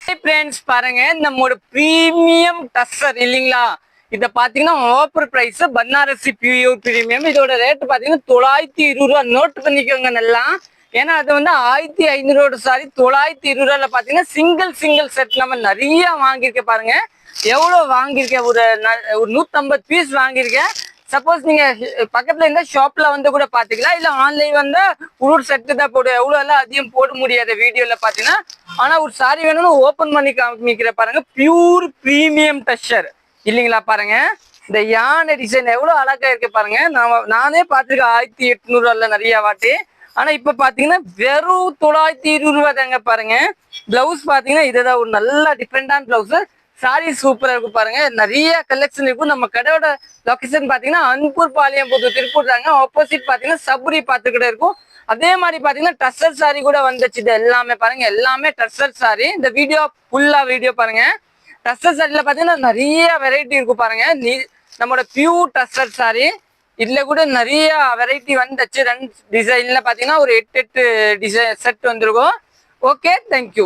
Friends பாருங்க, நம்மோட premium tussar இல்லைங்களா? இத பாத்தீங்கன்னா offer price Banarasi pure premium. இதோட ரேட் பாத்தீங்கன்னா 920 நோட் பண்ணிக்கோங்க நல்லா. ஏன்னா அது வந்து 1500 சாரி 920 பாத்தீங்கன்னா சிங்கிள் செட் நம்ம நிறைய வாங்கியிருக்கேன். பாருங்க எவ்வளவு வாங்கியிருக்கேன், ஒரு 150 பீஸ் வாங்கியிருக்கேன். சப்போஸ் நீங்க பக்கத்துல இருந்தா ஷாப்ல வந்து கூட பாத்துக்கலாம், இல்ல ஆன்லைன் வந்தா ஒரு செட்டு தான் போடு. எவ்வளவு எல்லாம் அதிகம் போட முடியாது வீடியோல பாத்தீங்கன்னா. ஆனா ஒரு சாரி வேணும்னு ஓபன் பண்ணி காமிக்கிற பாருங்க, பியூர் பிரீமியம் டஷர் இல்லைங்களா? பாருங்க இந்த யானை டிசைன் எவ்வளவு அழகா இருக்கு பாருங்க. நானே பாத்துருக்கேன் 1800 நிறைய வாட்டி. ஆனா இப்ப பாத்தீங்கன்னா வெறும் 920 தாங்க. பாருங்க பிளவுஸ் பாத்தீங்கன்னா இதுதான் ஒரு நல்ல டிஃப்ரெண்டான பிளவுஸ். சாரி சூப்பரா இருக்கும் பாருங்க. நிறைய கலெக்ஷன் இருக்கும். நம்ம கடையோட லொகேஷன் பாத்தீங்கன்னா அன்பூர் பாளையம்புத்தூர் திருப்பூர் தாங்க. ஆப்போசிட் பாத்தீங்கன்னா சபரி பாத்துக்கிட்டே இருக்கும். அதே மாதிரி பாத்தீங்கன்னா டசர் சாரி கூட வந்துச்சு. இது எல்லாமே பாருங்க, எல்லாமே டசர் சாரி. இந்த வீடியோ ஃபுல்லா வீடியோ பாருங்க. டசர் சாரில பாத்தீங்கன்னா நிறைய வெரைட்டி இருக்கும் பாருங்க. நம்மளோட பியூர் டசர் சாரி இதுல கூட நிறைய வெரைட்டி வந்துச்சு. 2 டிசைன்ல பாத்தீங்கன்னா ஒரு 8 டிசைன் செட் வந்துருக்கும். Okay, thank you.